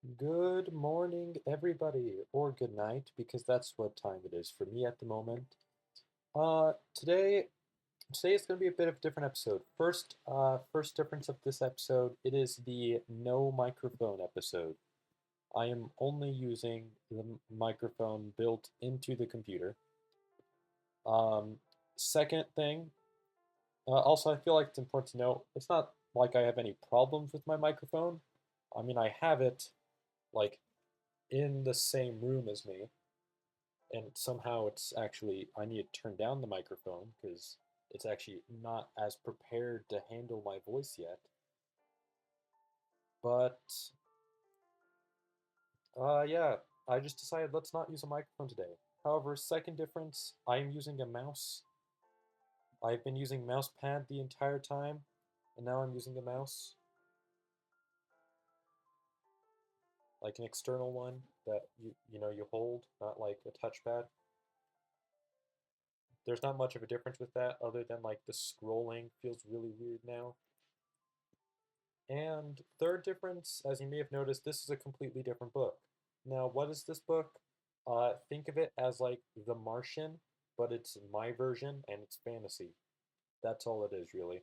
Good morning, everybody, or good night, because that's what time it is for me at the moment. Today is going to be a bit of a different episode. First difference of this episode, it is the no microphone episode. I am only using the microphone built into the computer. Um, Second thing, also I feel like it's important to note, it's not like I have any problems with my microphone. I mean, I have it like in the same room as me, and somehow it's actually I need to turn down the microphone because it's actually not as prepared to handle my voice yet. But yeah, I just decided let's not use a microphone today. However, second difference, I am using a mouse. I've been using mouse pad the entire time, and now I'm using a mouse, like an external one that you hold, not like a touchpad. There's not much of a difference with that other than like the scrolling feels really weird now. And third difference, as you may have noticed, this is a completely different book. Now, what is this book? Think of it as like The Martian, but it's my version and it's fantasy. That's all it is, really.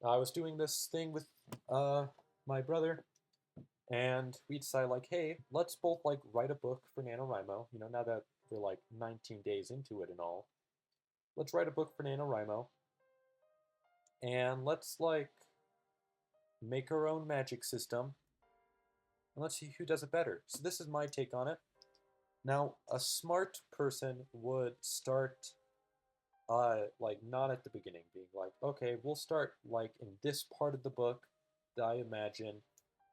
I was doing this thing with uh, my brother, and we decided like, hey, let's both like write a book for NaNoWriMo. You know, now that we're like 19 days into it and all, let's write a book for NaNoWriMo, and let's like make our own magic system and let's see who does it better. So this is my take on it. Now, a smart person would start like not at the beginning, being like, okay, we'll start like in this part of the book that I imagine,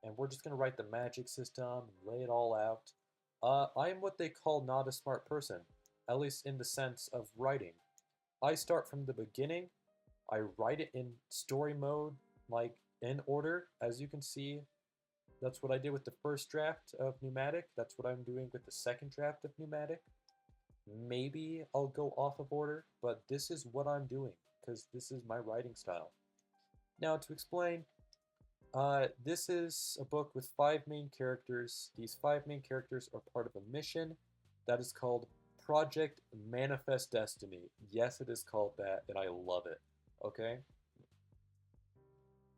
and we're just gonna write the magic system and lay it all out. I am what they call not a smart person, at least in the sense of writing. I start from the beginning. I write it in story mode, like in order, as you can see. That's what I did with the first draft of Pneumatic. That's what I'm doing with the second draft of Pneumatic. Maybe I'll go off of order, but this is what I'm doing because this is my writing style. Now, to explain, this is a book with five main characters. These five main characters are part of a mission that is called Project Manifest Destiny. Yes, it is called that, and I love it. Okay?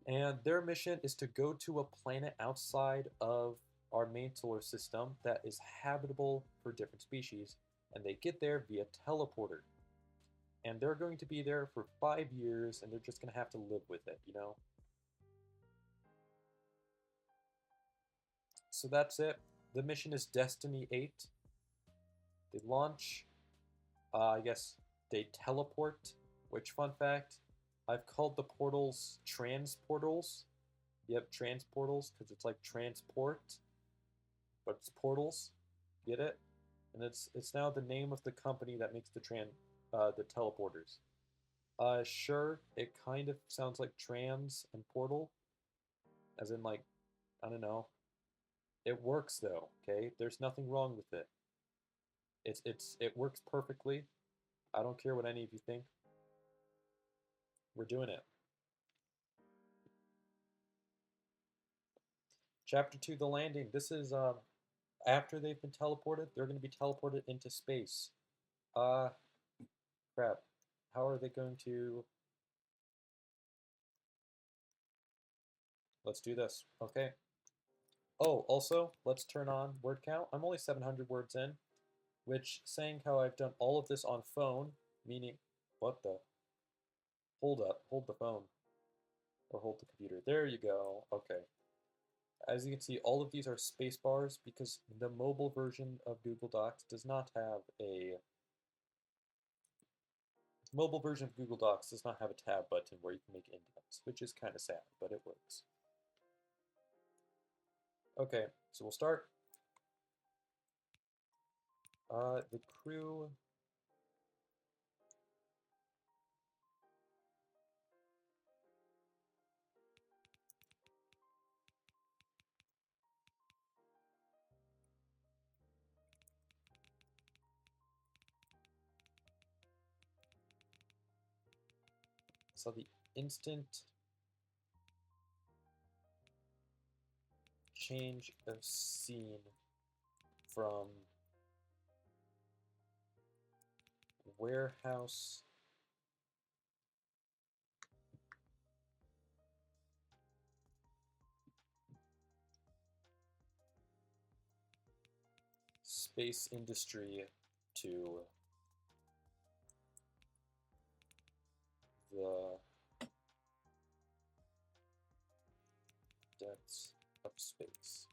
And their mission is to go to a planet outside of our main solar system that is habitable for different species, and they get there via teleporter. And they're going to be there for 5 years, and they're just going to have to live with it, you know? So that's it. The mission is Destiny 8. They launch, I guess they teleport, which, fun fact, I've called the portals transportals. Yep, transportals, because it's like transport, but it's portals. Get it? And it's now the name of the company that makes the teleporters. Sure, it kind of sounds like trans and portal, as in like I don't know. It works though. Okay, there's nothing wrong with it. It works perfectly. I don't care what any of you think. We're doing it. Chapter 2, the landing. This is after they've been teleported. They're going to be teleported into space. Uh, Crap. How are they going to? Let's do this. Okay. Oh, also, let's turn on word count. I'm only 700 words in, which saying how I've done all of this on phone, meaning, what the? Hold up, hold the phone, or hold the computer. There you go. Okay. As you can see, all of these are space bars because the mobile version of Google Docs does not have a mobile version of Google Docs does not have a tab button where you can make indents, which is kind of sad, but it works. Okay, so we'll start. The crew. So the instant change of scene from warehouse space industry to the depths of space.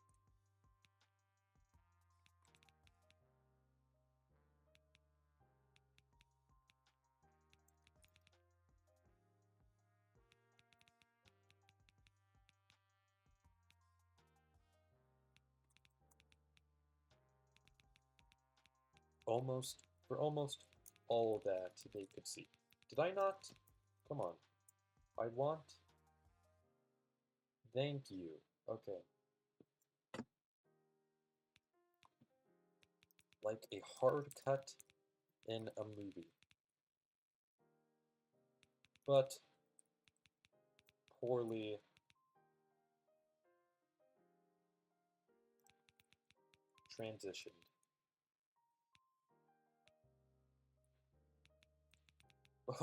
For almost all that they could see. Did I not? Come on. I want. Thank you. Okay. Like a hard cut in a movie. But poorly transitioned.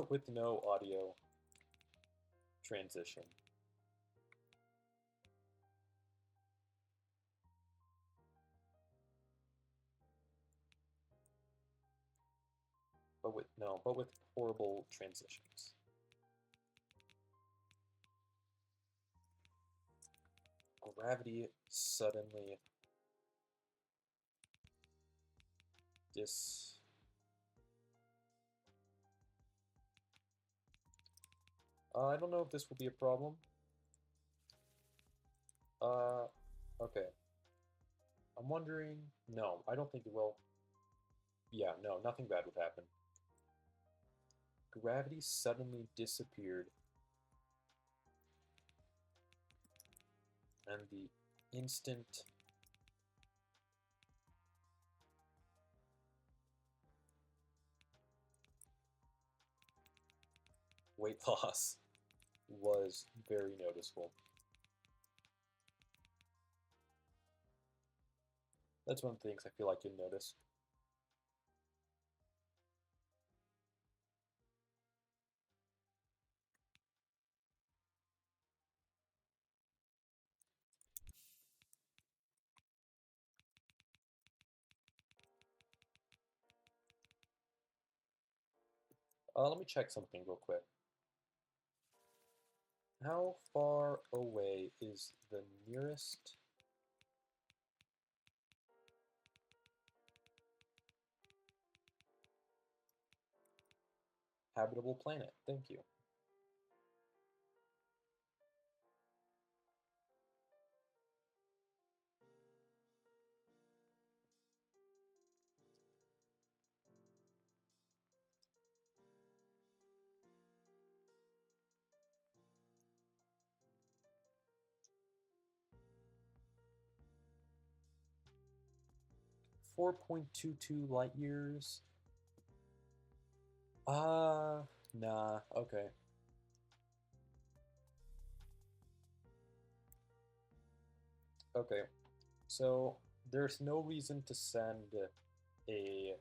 With no audio transition. But with horrible transitions. Gravity suddenly I don't know if this will be a problem. Okay. I'm wondering. No, I don't think it will. Yeah, no, nothing bad would happen. Gravity suddenly disappeared, and the instant weight loss was very noticeable. That's one of the things I feel like you'll notice. Let me check something real quick. How far away is the nearest habitable planet? Thank you. .22 light years. Nah, okay. Okay, so there's no reason to send a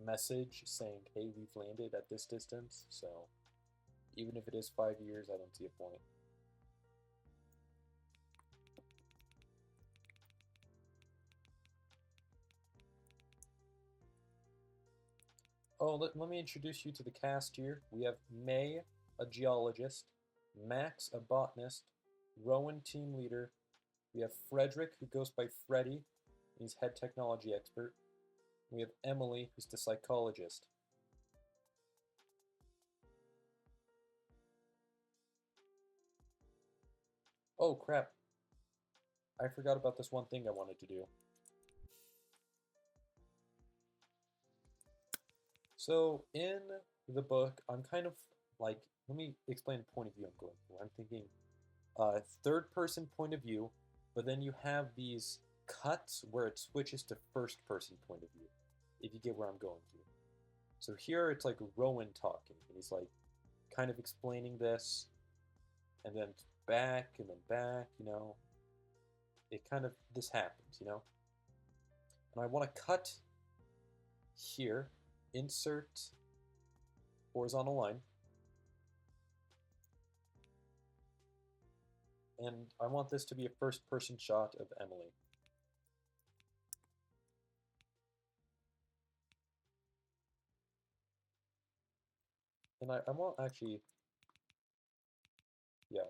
message saying, hey, we've landed at this distance, so even if it is 5 years, I don't see a point. Oh, let me introduce you to the cast here. We have May, a geologist, Max, a botanist, Rowan, team leader. We have Frederick, who goes by Freddy, he's head technology expert. We have Emily, who's the psychologist. Oh, crap. I forgot about this one thing I wanted to do. So, in the book, I'm kind of like, let me explain the point of view I'm going for. I'm thinking third person point of view, but then you have these cuts where it switches to first person point of view, if you get where I'm going to. So here it's like Rowan talking, and he's like kind of explaining this, and then back, and then back, you know. this happens, you know? And I want to cut here, insert horizontal line, and I want this to be a first-person shot of Emily. And I want actually, yeah.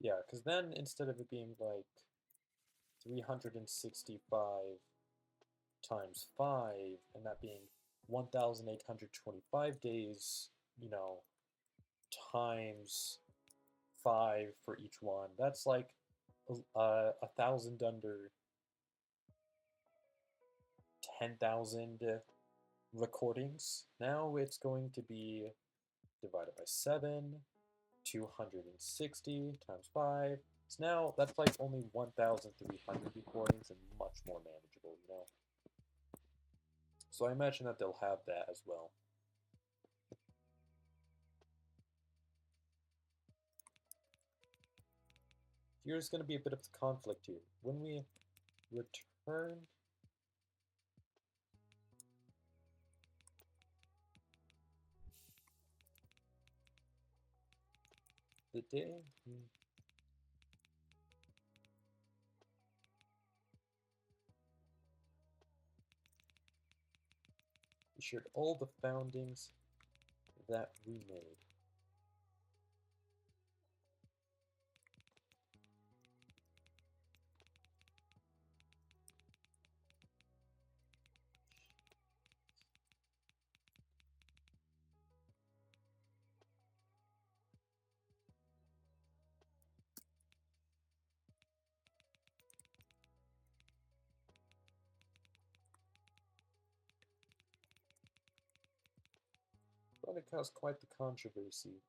Yeah, because then instead of it being like 365 times 5, and that being 1,825 days, you know, times 5 for each one, that's like 1,000 under 10,000 recordings. Now it's going to be divided by 7, 260 times 5. So now that's like only 1,300 recordings and much more manageable, you know? So I imagine that they'll have that as well. Here's going to be a bit of conflict here. When we return the day, we shared all the foundings that we made. to cause quite the controversy.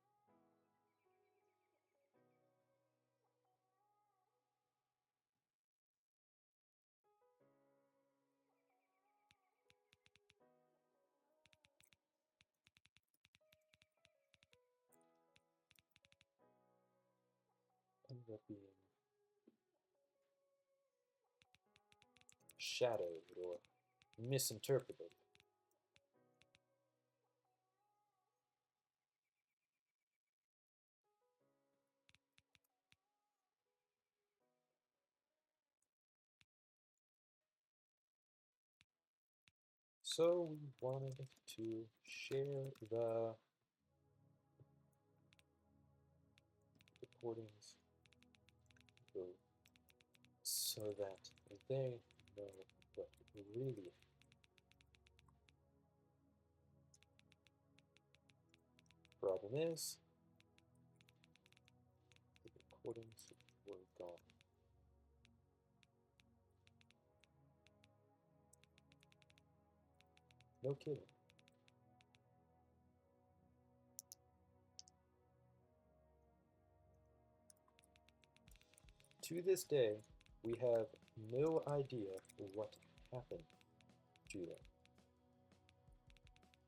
Ended up being shadowed or misinterpreted. So we wanted to share the recordings so that they know what really problem is. The recordings were gone. No kidding. To this day, we have no idea what happened to them.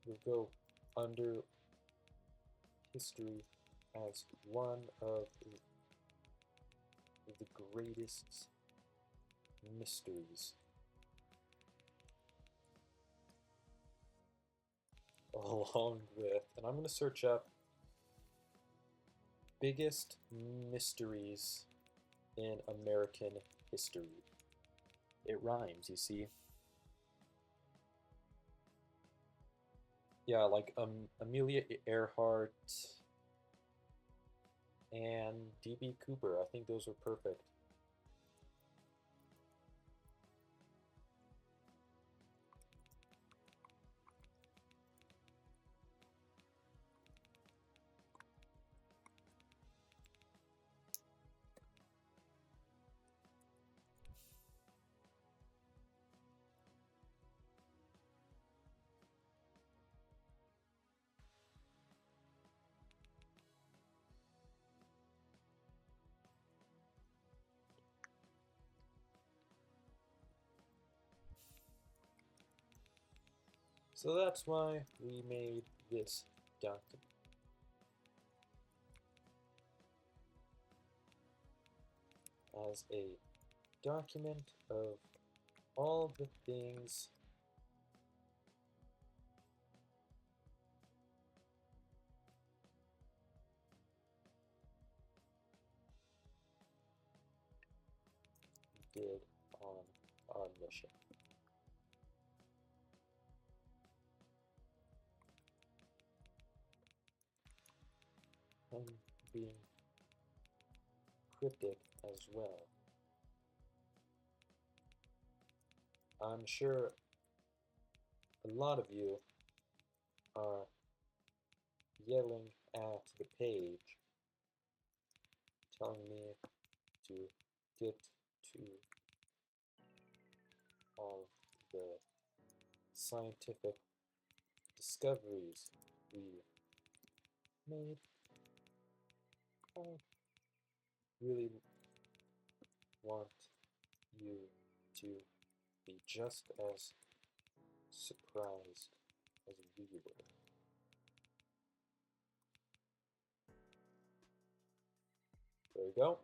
We'll go under history as one of the greatest mysteries. Along with, and I'm going to search up biggest mysteries in American history. It rhymes, you see. Yeah, like Amelia Earhart and D.B. Cooper. I think those are perfect. So that's why we made this document. As a document of all the things we did on our mission. And being cryptic as well. I'm sure a lot of you are yelling at the page, telling me to get to all the scientific discoveries we made. I really want you to be just as surprised as we were. There you go.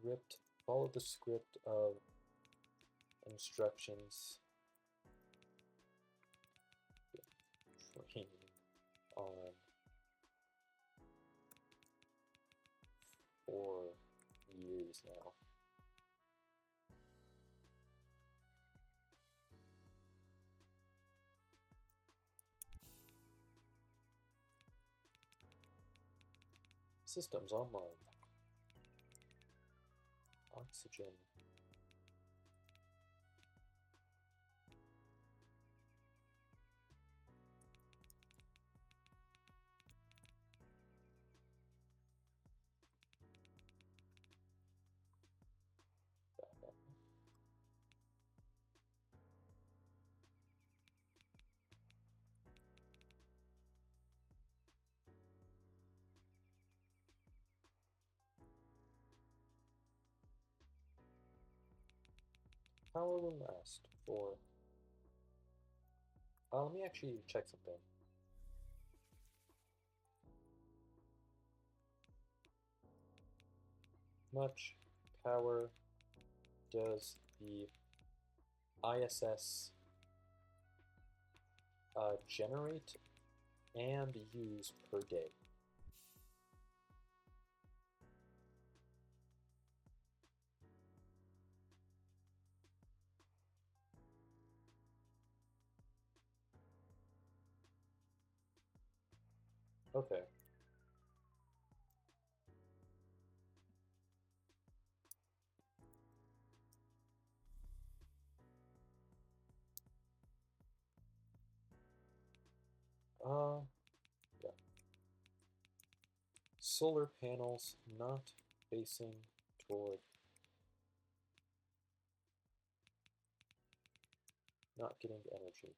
Script, follow the script of instructions. Training on 4 years now. Systems online. Oxygen. How will it last for? Let me actually check something. Much power does the ISS generate and use per day? Okay. Yeah. Solar panels not facing toward, not getting energy.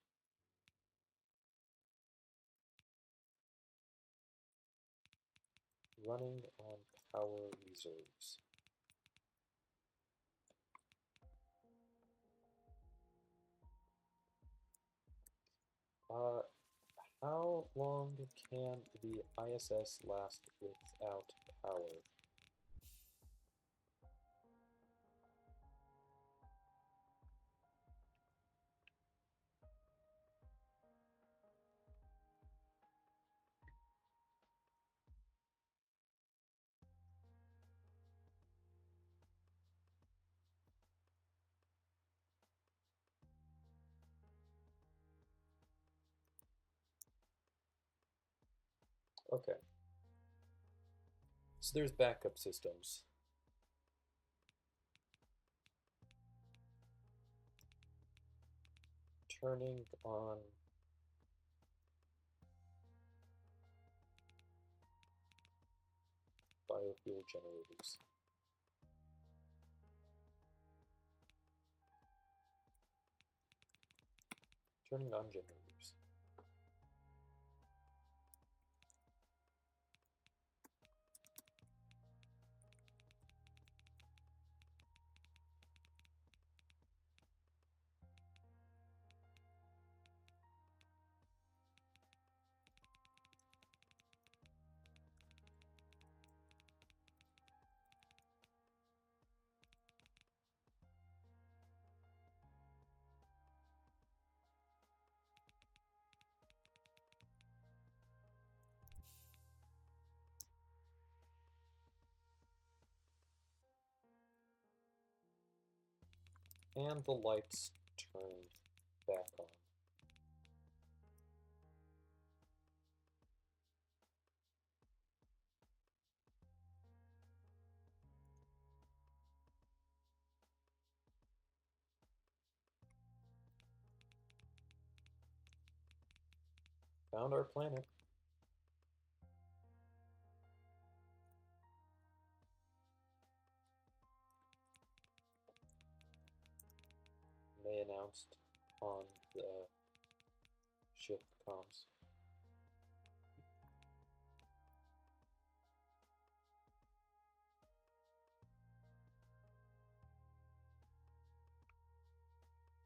Running on power reserves. How long can the ISS last without power? Okay. So there's backup systems. Turning on biofuel generators. Turning on generators. And the lights turn back on. Found our planet. They announced on the ship comms.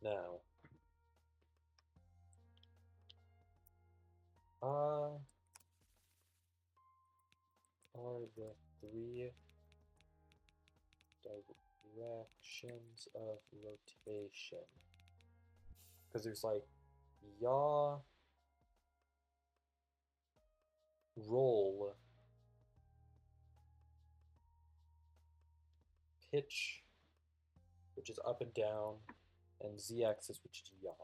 Now, are the three directions of rotation? Because there's like yaw, roll, pitch, which is up and down, and z-axis, which is yaw.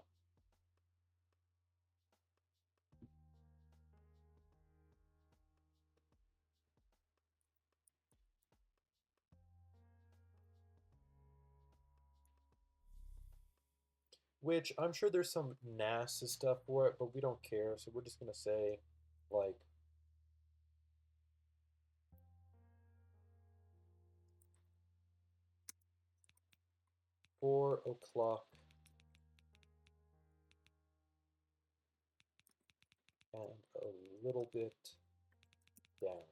which I'm sure there's some NASA stuff for it, but we don't care, so we're just gonna say, like, 4 o'clock and a little bit down.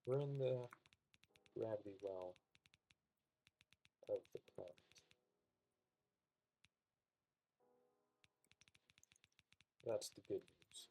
We're in the gravity well of the planet. That's the good news.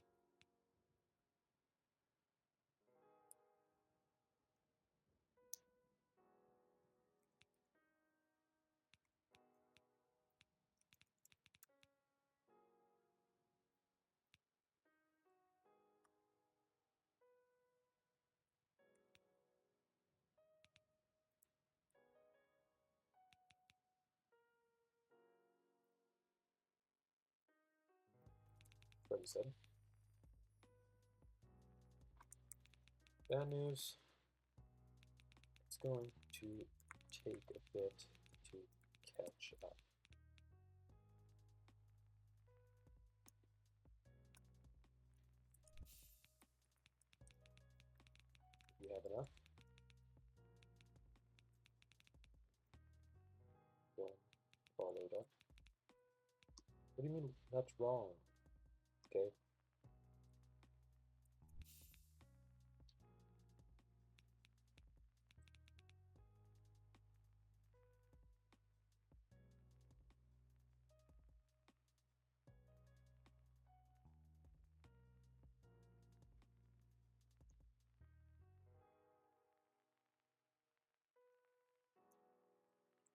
Freddy said. Bad news. It's going to take a bit to catch up. You have enough? Boom. Followed up. What do you mean that's wrong? Okay.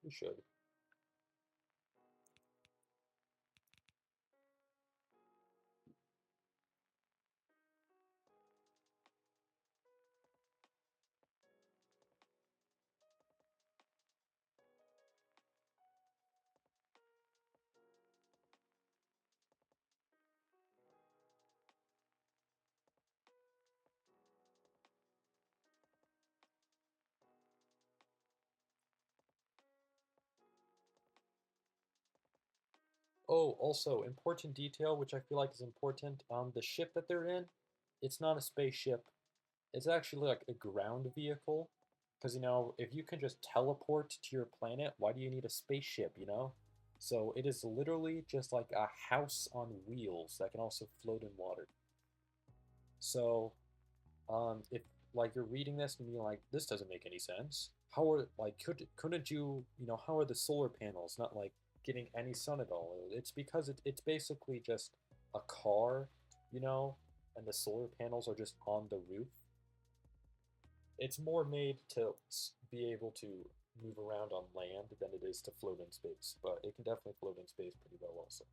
You should. Oh, also, important detail, which I feel like is important. The ship that they're in, it's not a spaceship. It's actually like a ground vehicle. Because, if you can just teleport to your planet, why do you need a spaceship? So it is literally just like a house on wheels that can also float in water. So, if like you're reading this and you're like, this doesn't make any sense. How are like couldn't you how are the solar panels not like getting any sun at all? It's because it's basically just a car, you know, and the solar panels are just on the roof. It's more made to be able to move around on land than it is to float in space, but it can definitely float in space pretty well also.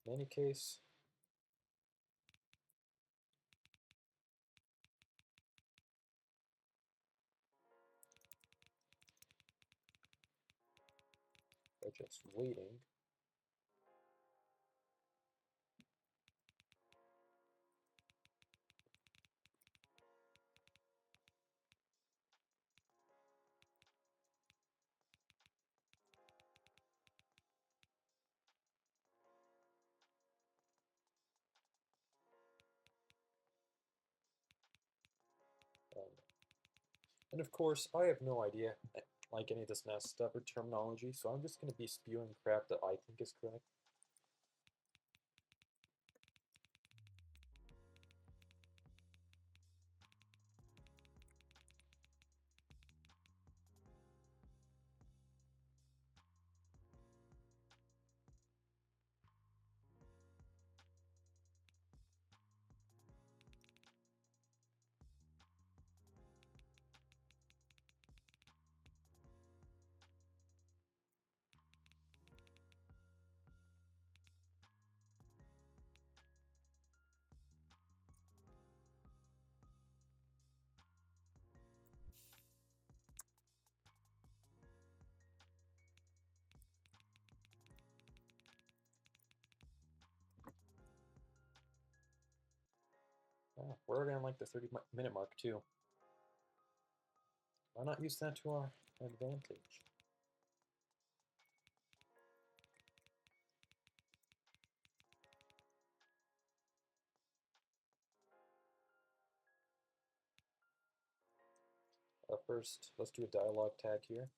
In any case, by just waiting, um, and of course, I have no idea like any of this NASA stuff or terminology, so I'm just going to be spewing crap that I think is correct. Oh, we're already on like the 30-minute mark too. Why not use that to our advantage? First, let's do a dialogue tag here.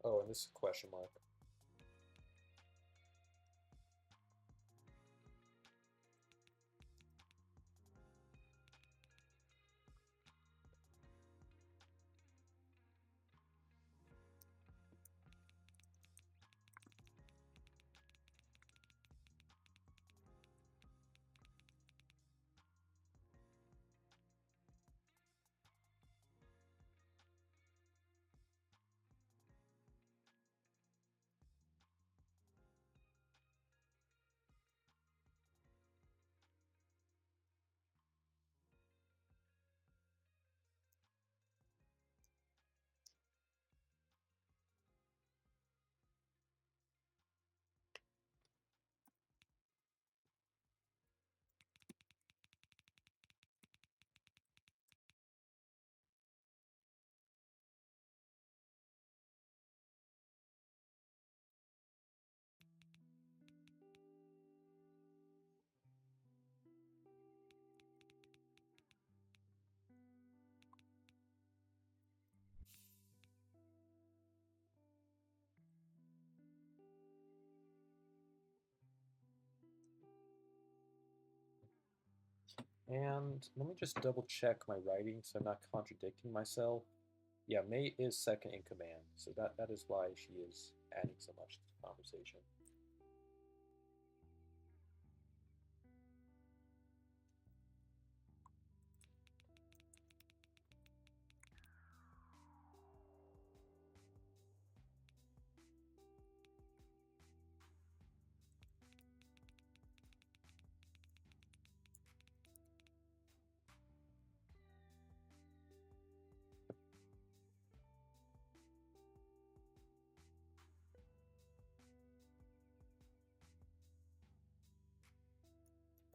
Oh, and this is a question mark. And let me just double check my writing so I'm not contradicting myself. Yeah, May is second in command, so that is why she is adding so much to the conversation.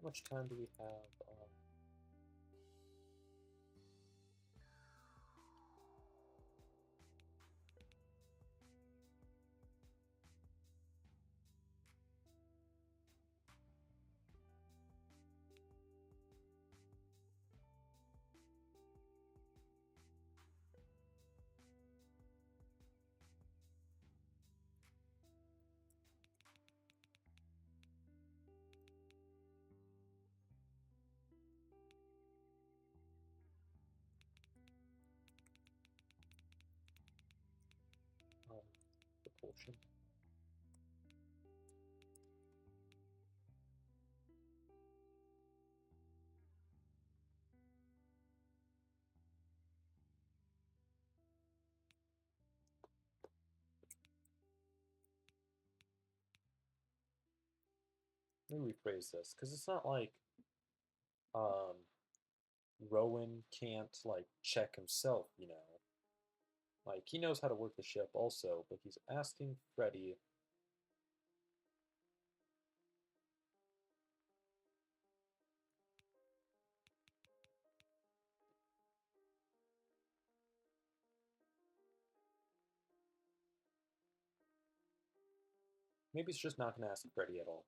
How much time do we have? Propulsion. Let me rephrase this, because it's not like um, Rowan can't like check himself, you know. Like he knows how to work the ship also, but he's asking Freddy. Maybe he's just not going to ask Freddy at all.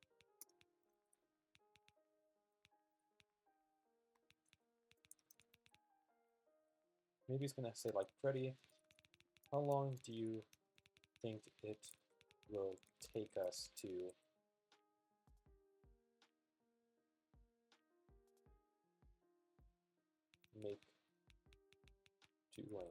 Maybe he's going to say like, Freddy, how long do you think it will take us to make to land?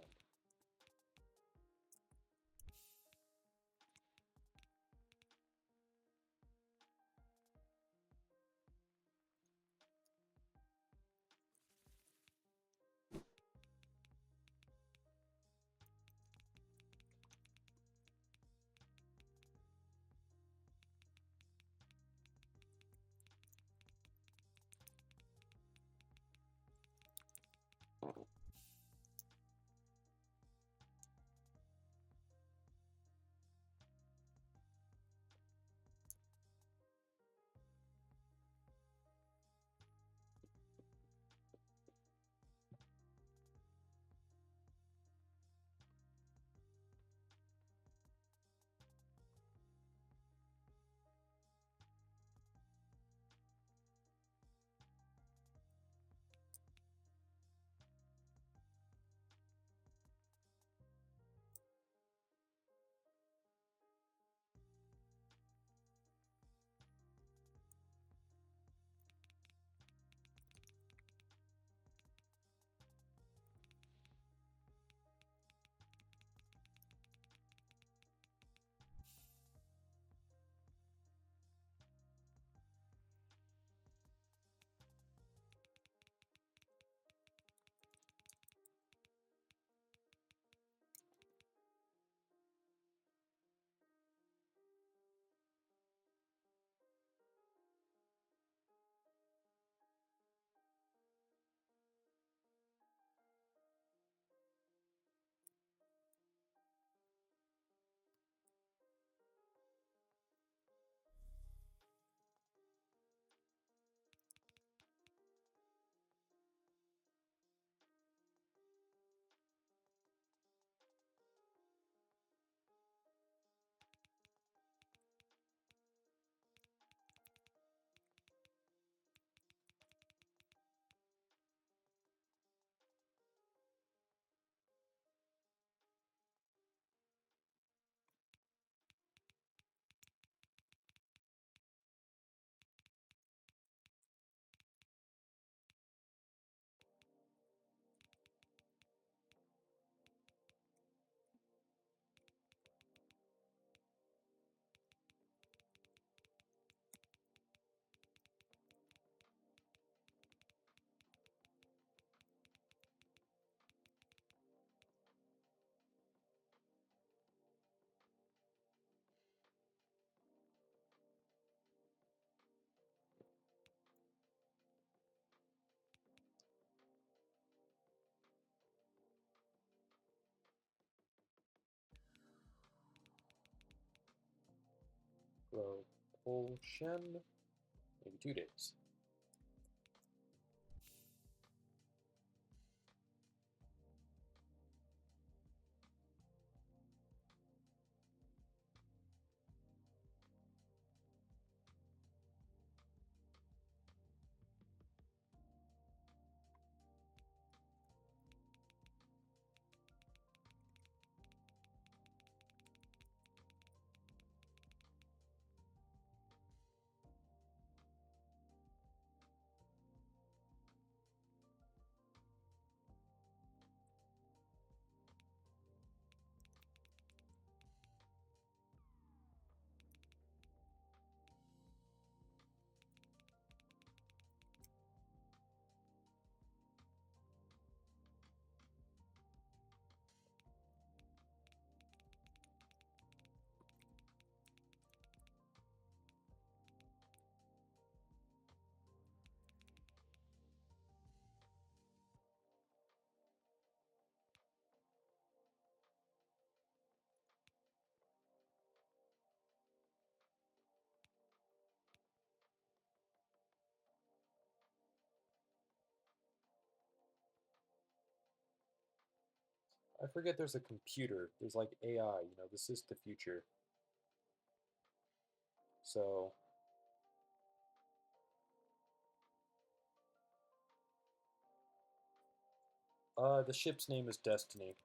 Propulsion, maybe 2 days. I forget there's a computer. There's like AI, this is the future. So, the ship's name is Destiny.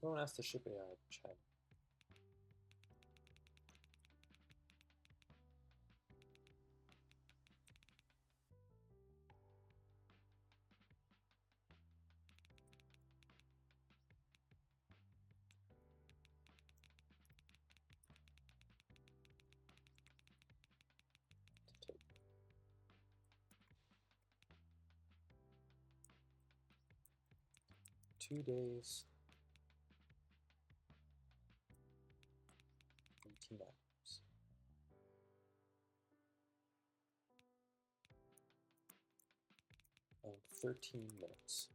Don't ask the ship AI, chat. To take 2 days, 18 hours, and 13 minutes.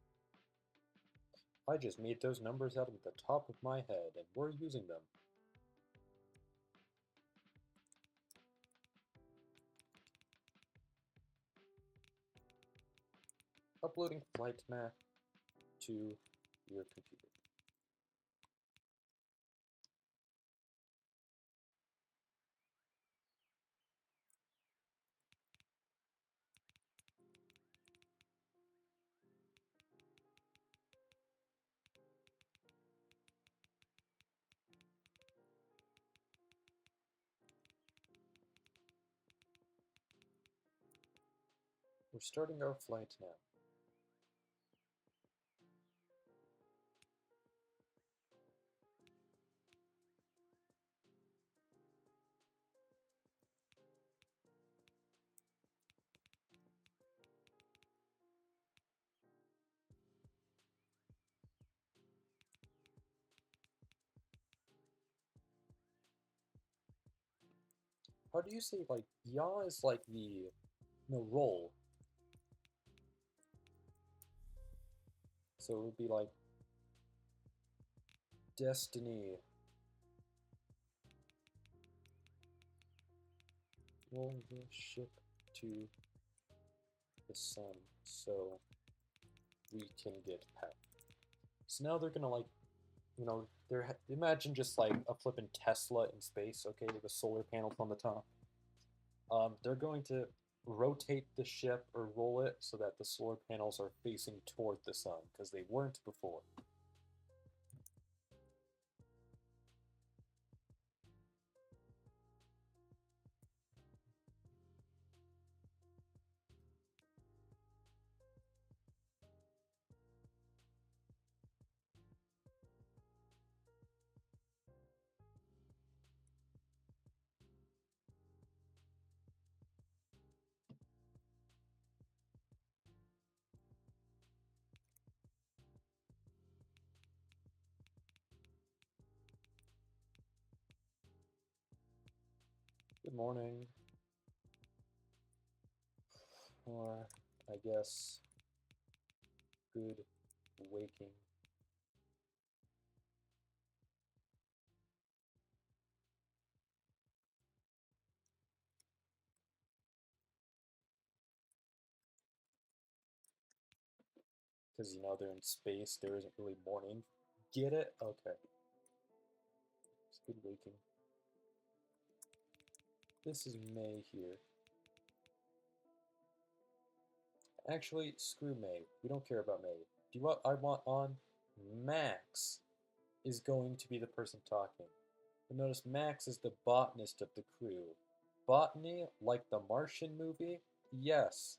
I just made those numbers out of the top of my head, and we're using them. Uploading flight map to your computer. We're starting our flight now. How do you say, like, yaw is like the, no, roll. So it would be like Destiny. roll the ship to the sun so we can get power. So now they're gonna like, imagine just like a flippin' Tesla in space, okay, with the solar panels on the top. They're going to rotate the ship or roll it so that the solar panels are facing toward the sun because they weren't before. Good morning. Or, I guess, good waking. Because, they're in space, there isn't really morning. Get it? Okay. It's good waking. This is May here. Actually, screw May. We don't care about May. Do you want I want on? Max is going to be the person talking. You'll notice Max is the botanist of the crew. Botany, like the Martian movie? Yes.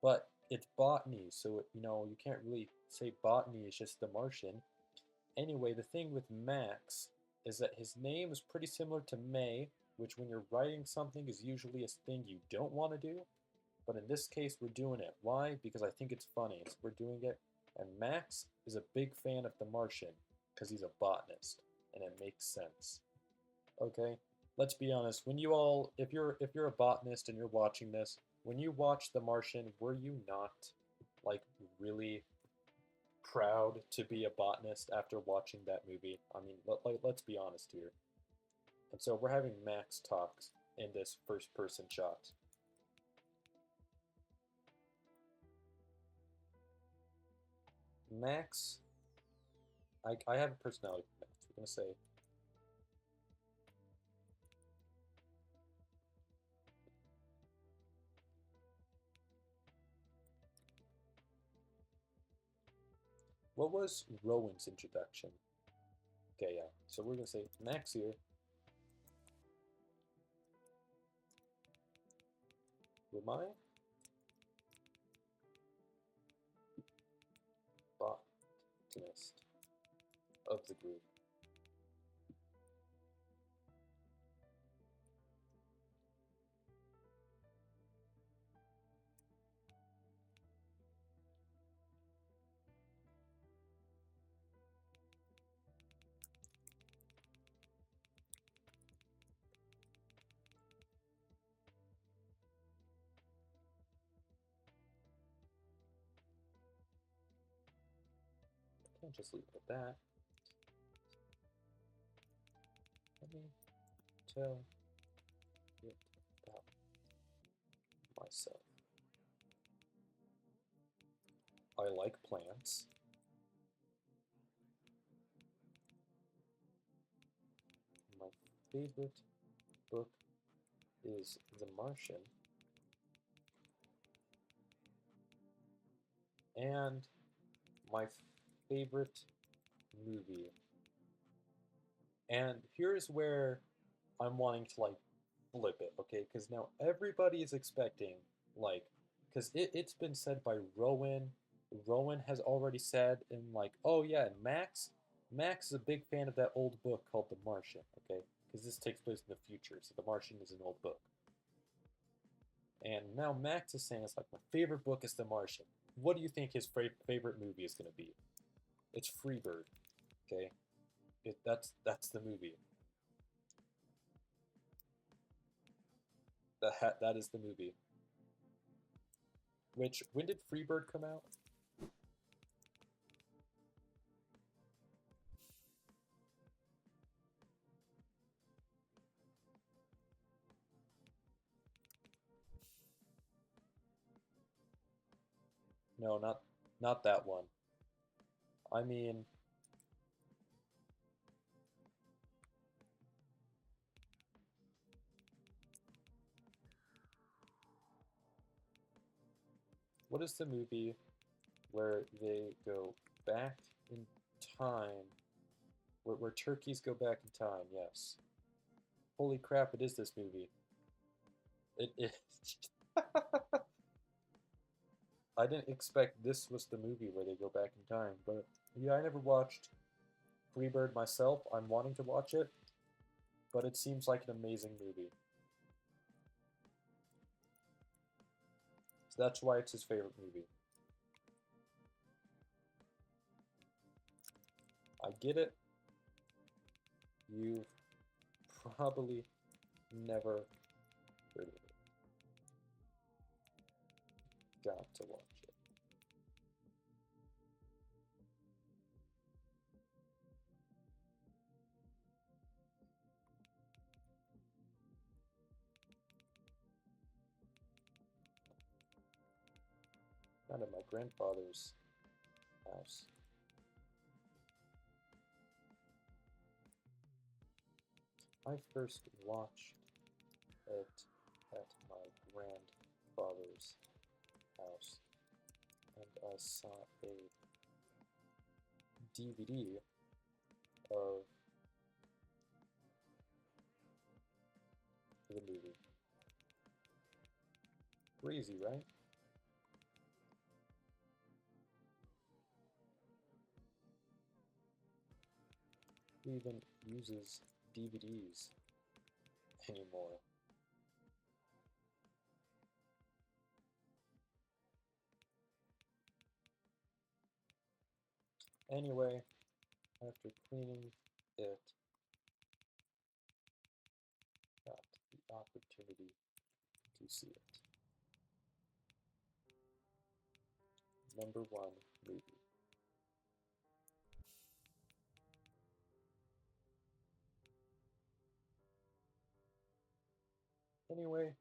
But it's botany, so you can't really say botany is just the Martian. Anyway, the thing with Max is that his name is pretty similar to May, which when you're writing something is usually a thing you don't want to do. But in this case, we're doing it. Why? Because I think it's funny, so we're doing it. And Max is a big fan of The Martian, because he's a botanist, and it makes sense. Okay? Let's be honest, if you're a botanist and you're watching this, when you watched The Martian, were you not, like, really proud to be a botanist after watching that movie? I mean, let's be honest here. And so we're having Max talks in this first-person shot. Max, I have a personality for Max. We're gonna say what was Rowan's introduction? Okay, yeah. So we're gonna say Max here. Who am I? Botanist of the group. Can't just leave it at that. Let me tell it about myself. I like plants. My favorite book is The Martian. And my favorite movie. And here's where I'm wanting to like flip it, okay? Because now everybody is expecting, like, because it's been said by Rowan. Rowan has already said, in like, oh yeah, and Max is a big fan of that old book called The Martian, okay? Because this takes place in the future, so The Martian is an old book. And now Max is saying it's like, my favorite book is The Martian. What do you think his favorite movie is going to be? It's Freebird, okay? That's the movie. That is the movie. Which, when did Freebird come out? No, not that one. I mean, what is the movie where they go back in time, where turkeys go back in time? Yes. Holy crap, it is this movie. It is. I didn't expect this was the movie where they go back in time, but yeah, I never watched Freebird myself. I'm wanting to watch it, but it seems like an amazing movie. So that's why it's his favorite movie. I get it. You've probably never heard of it. Got to watch it. Not at my grandfather's house. I first watched it at my grandfather's house, and I saw a DVD of the movie. Crazy, right? Who even uses DVDs anymore? Anyway, after cleaning it, got the opportunity to see it. #1 movie. Anyway,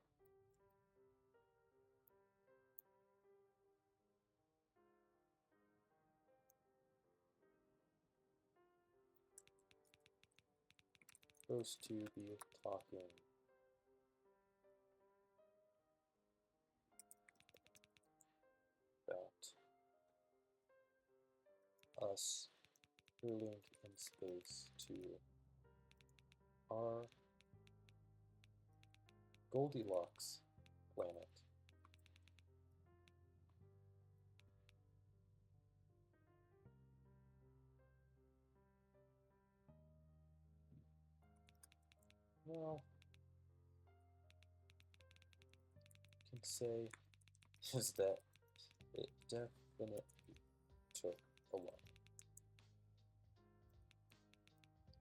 supposed to be talking about us hurling in space to our Goldilocks planet. Well, I can say is that it definitely took a while.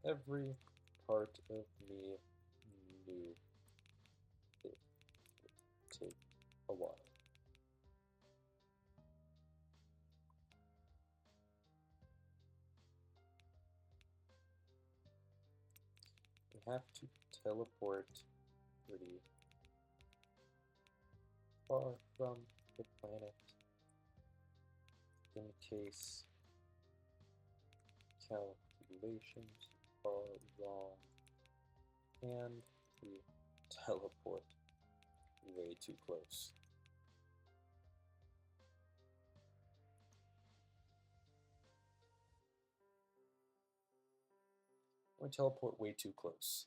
Every part of me knew it would take a while. We have to teleport pretty far from the planet in case calculations are wrong, and we teleport way too close. We teleport way too close.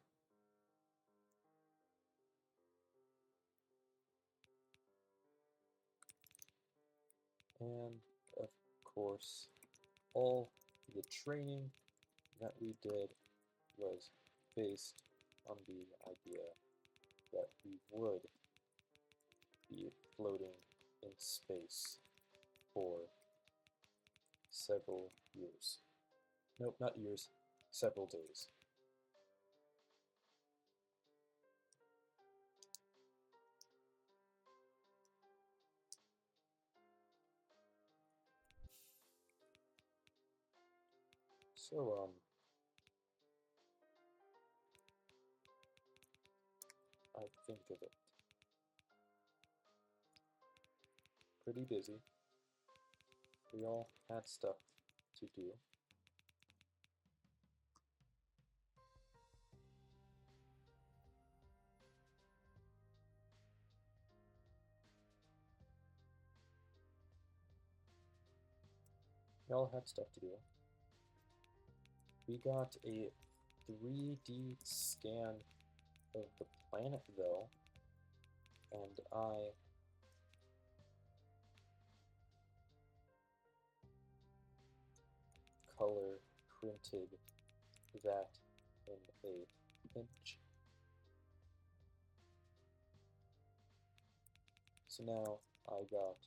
And of course, all the training that we did was based on the idea that we would be floating in space for several years. Nope, not years, several days. So, I think of it. Pretty busy. We all had stuff to do. We all had stuff to do. We got a 3D scan of the planet, though, and I color printed that in a pinch. So now I got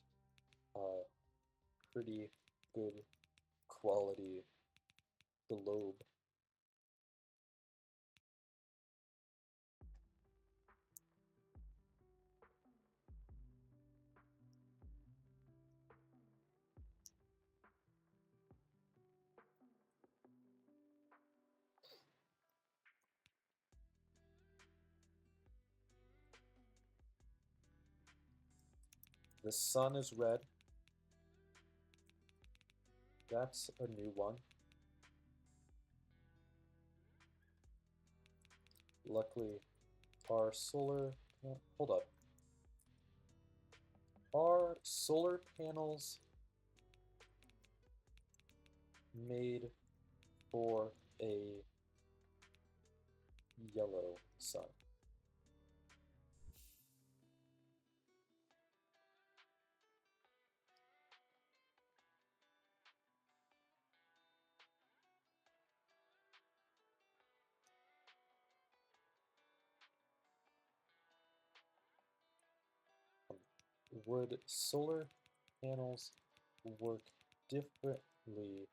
a pretty good quality globe. The sun is red. That's a new one. Luckily, our solar... hold up. Are solar panels made for a yellow sun? Would solar panels work differently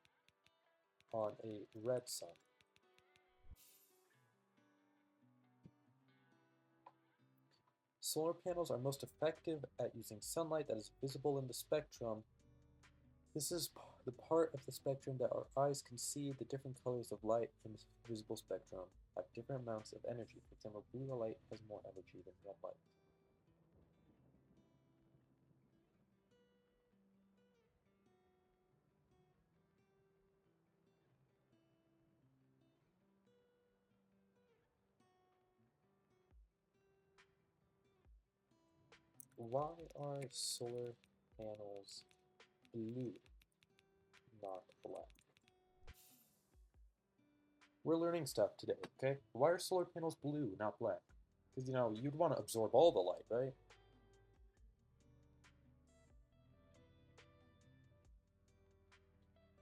on a red sun? Solar panels are most effective at using sunlight that is visible in the spectrum. This is the part of the spectrum that our eyes can see. The different colors of light in the visible spectrum have different amounts of energy. For example, blue light has more energy than red light. Why are solar panels blue, not black? We're learning stuff today, okay? Why are solar panels blue, not black? Because, you know, you'd want to absorb all the light, right?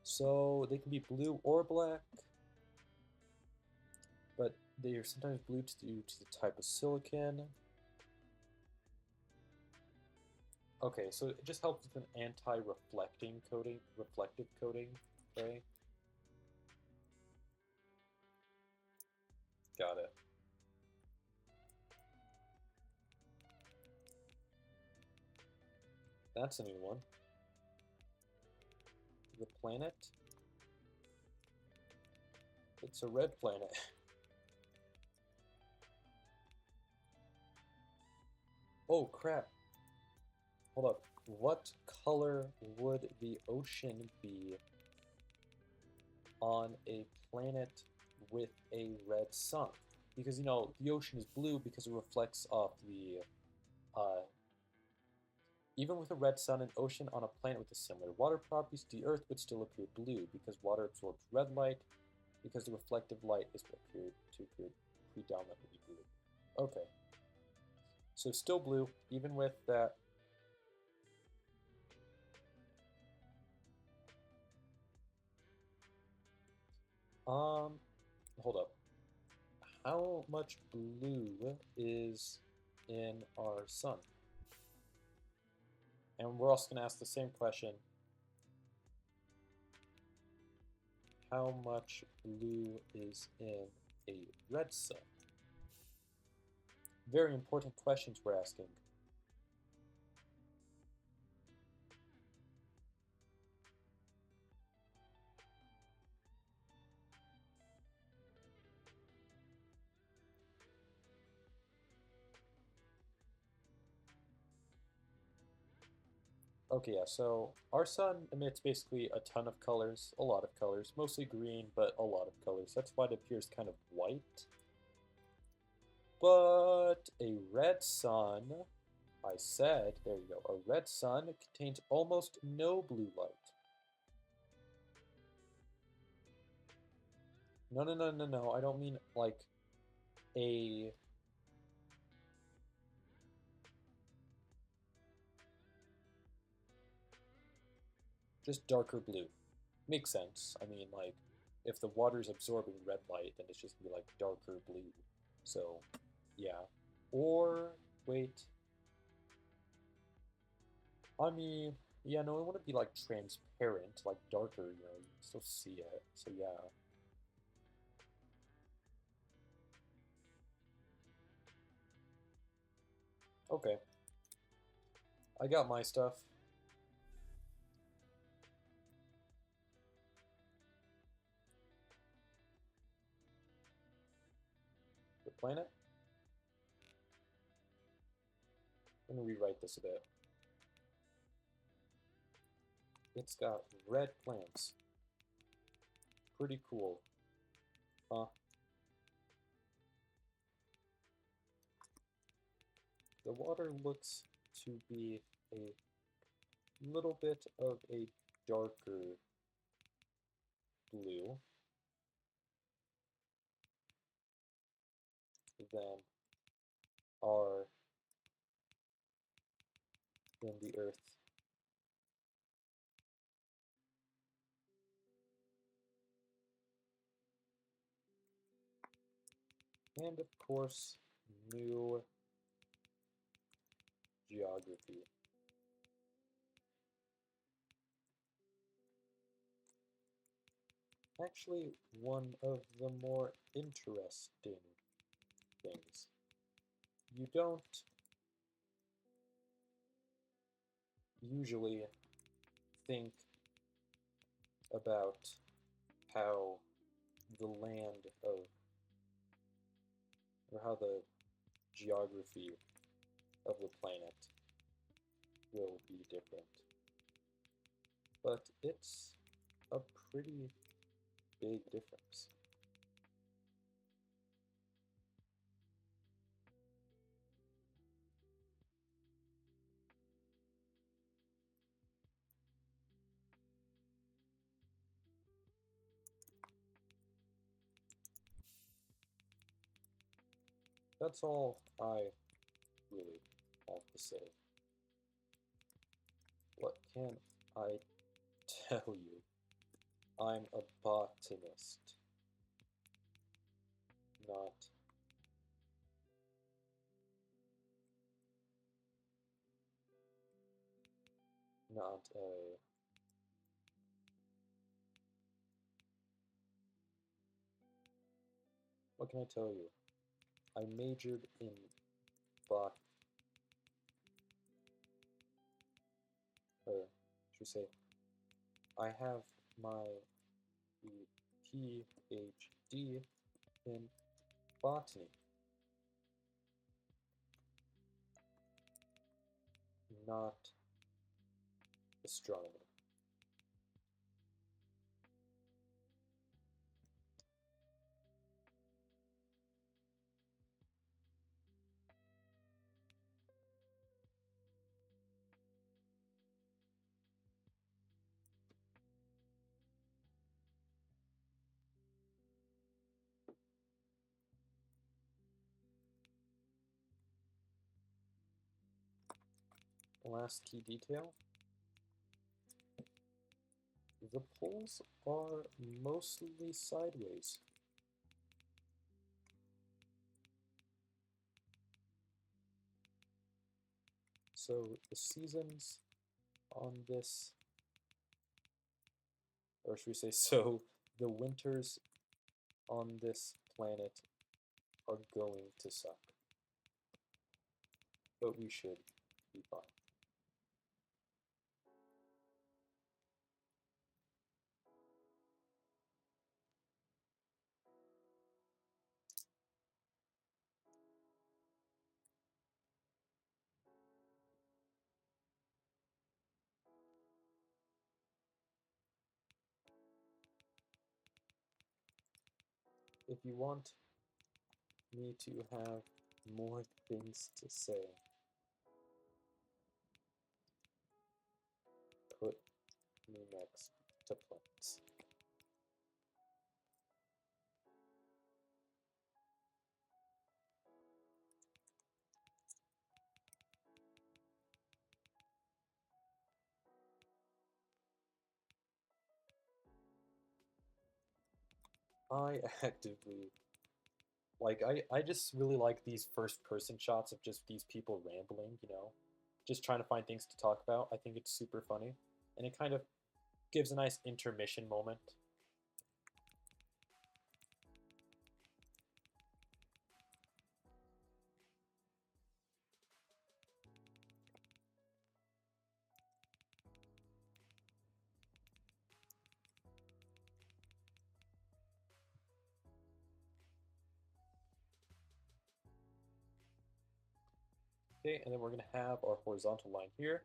So they can be blue or black, but they are sometimes blue due to the type of silicon. Okay, so it just helps with an anti-reflecting coating, reflective coating, okay? Got it. That's a new one. The planet. It's a red planet. Oh, crap. Hold up. What color would the ocean be on a planet with a red sun? Because, you know, the ocean is blue because it reflects off the... even with a red sun and ocean on a planet with a similar water properties, the Earth would still appear blue because water absorbs red light because the reflective light is what appeared to appear predominantly blue. Okay. So still blue, even with that. Hold up. How much blue is in our sun? And we're also going to ask the same question. How much blue is in a red sun? Very important questions we're asking. Okay, yeah, so our sun emits basically a ton of colors, a lot of colors, mostly green, but a lot of colors. That's why it appears kind of white. But a red sun, I said, there you go, a red sun contains almost no blue light. No, no, no, no, no, I don't mean like a just darker blue. Makes sense. I mean, like, if the water's absorbing red light, then it's just gonna be like darker blue. So, yeah. Or, wait, I mean, yeah, no, it wouldn't be like transparent, like darker, you know, you can still see it. So, yeah. Okay, I got my stuff. The planet. Let me rewrite this a bit. It's got red plants. Pretty cool. Huh? The water looks to be a little bit of a darker blue than our than the Earth. And of course, new geography. Actually, one of the more interesting things. You don't usually think about how the land of, or how the geography of the planet will be different. But it's a pretty big difference. That's all I really have to say. What can I tell you? I'm a botanist, not a what can I tell you? I majored in bot or should we say I have my PhD in botany, not astronomy. Last key detail. The poles are mostly sideways. So the seasons on this, or should we say, so the winters on this planet are going to suck. But we should be fine. if you want me to have more things to say, put me next to plants. I actively I just really like these first person shots of just these people rambling, you know, just trying to find things to talk about. I think it's super funny, and it kind of gives a nice intermission moment. Okay, and then we're going to have our horizontal line here.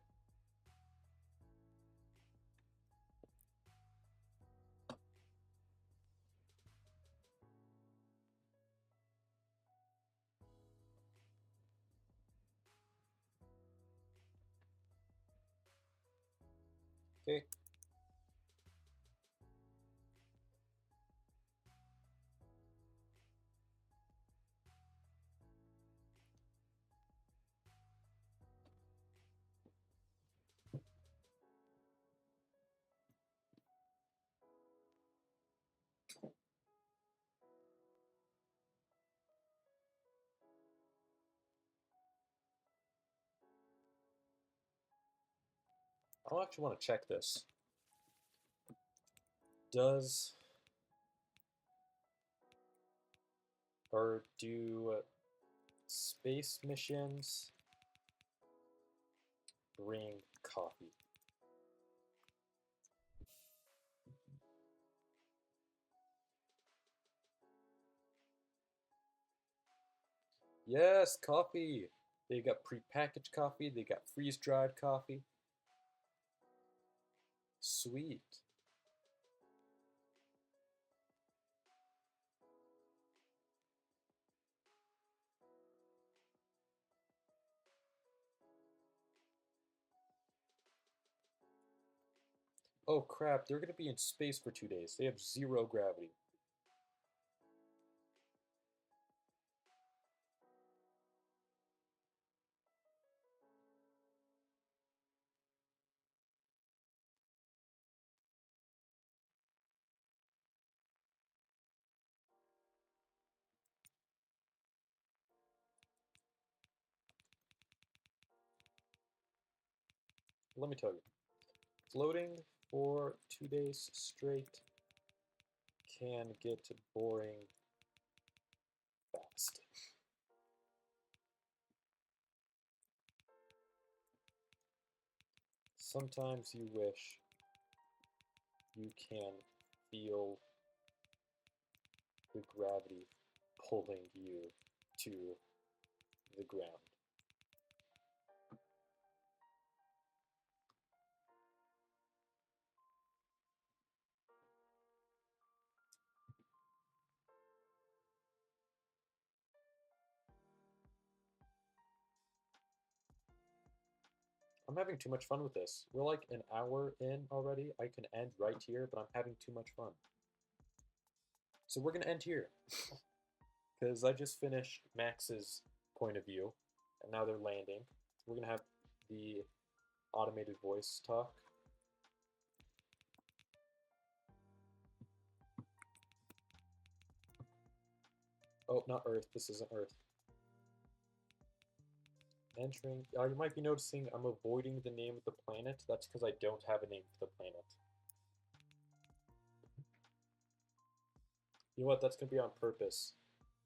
Okay. I actually want to check this. Does or do space missions bring coffee? Yes, coffee. They got prepackaged coffee, they got freeze-dried coffee. Sweet. Oh crap, they're gonna be in space for 2 days. They have zero gravity. Let me tell you, floating for 2 days straight can get boring fast. Sometimes you wish you can feel the gravity pulling you to the ground. I'm having too much fun with this. We're like an hour in already. I can end right here, but I'm having too much fun. So we're gonna end here. Because I just finished Max's point of view, and now they're landing. We're gonna have the automated voice talk. Oh, not Earth. This isn't Earth. Entering. You might be noticing I'm avoiding the name of the planet. That's because I don't have a name for the planet. You know what? That's gonna be on purpose.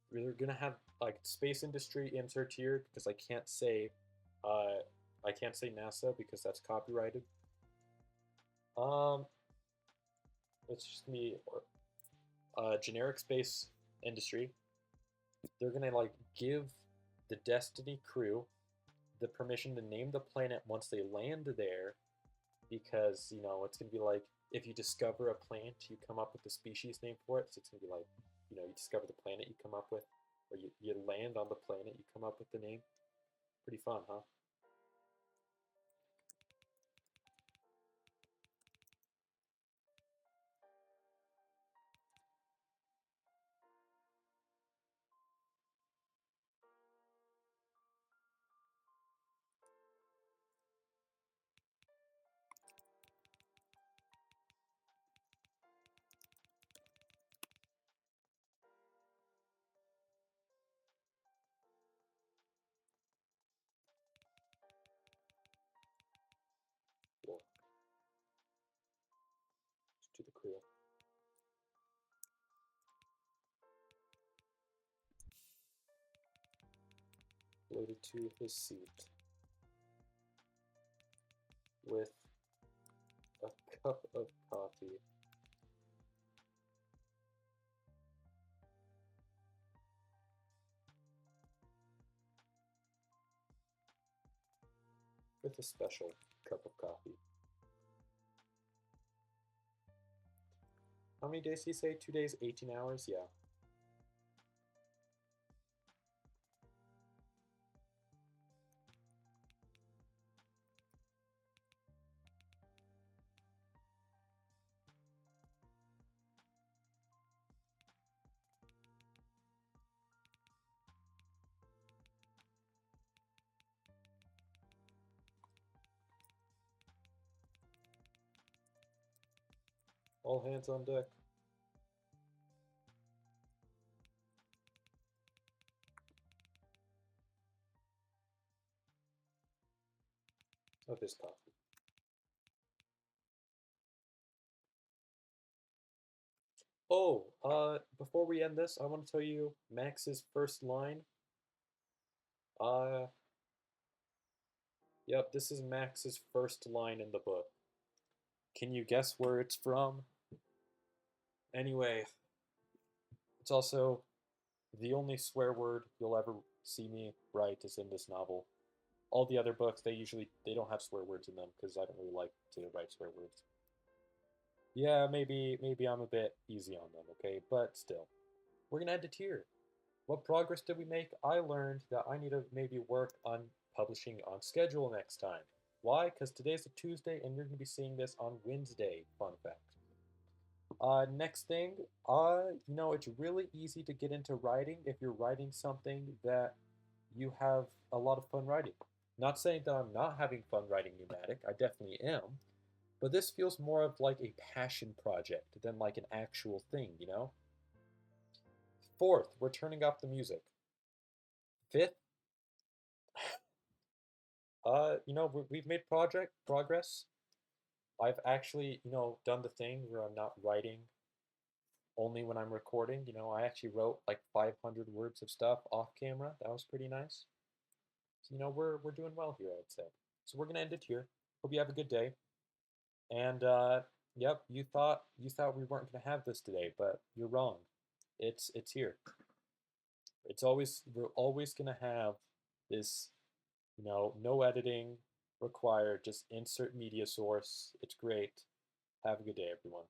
We're gonna have like space industry insert here because uh, I can't say NASA because that's copyrighted. Um, it's just me, generic space industry. They're gonna like give the Destiny crew the permission to name the planet once they land there, because you know it's gonna be like if you discover a plant, you come up with the species name for it. So it's gonna be like you discover the planet you come up with, or you land on the planet you come up with the name. Pretty fun, huh? Cool. To the crew. Loaded to his seat with a cup of coffee. With a special cup of coffee. How many days did he say? 2 days, 18 hours? Yeah. All hands on deck. Of his coffee. Oh, before we end this, I want to tell you Max's first line. Uh, yep, this is Max's first line in the book. Can you guess where it's from? Anyway, it's also the only swear word you'll ever see me write is in this novel. All the other books, they don't have swear words in them because I don't really like to write swear words. Yeah, maybe I'm a bit easy on them, okay? But still, we're gonna end it here. What progress did we make? I learned that I need to maybe work on publishing on schedule next time. Why? Because today's a Tuesday and you're gonna be seeing this on Wednesday. Fun fact. Next thing, it's really easy to get into writing if you're writing something that you have a lot of fun writing. Not saying that I'm not having fun writing Pneumatic, I definitely am, but this feels more of like a passion project than like an actual thing? Fourth, we're turning off the music. Fifth, we've made project progress. I've actually, done the thing where I'm not writing only when I'm recording. I actually wrote like 500 words of stuff off camera. That was pretty nice. So, we're doing well here, I'd say. So we're gonna end it here. Hope you have a good day. And yep, you thought we weren't gonna have this today, but you're wrong. It's here. We're always gonna have this, no editing required. Just insert media source. It's great. Have a good day, everyone.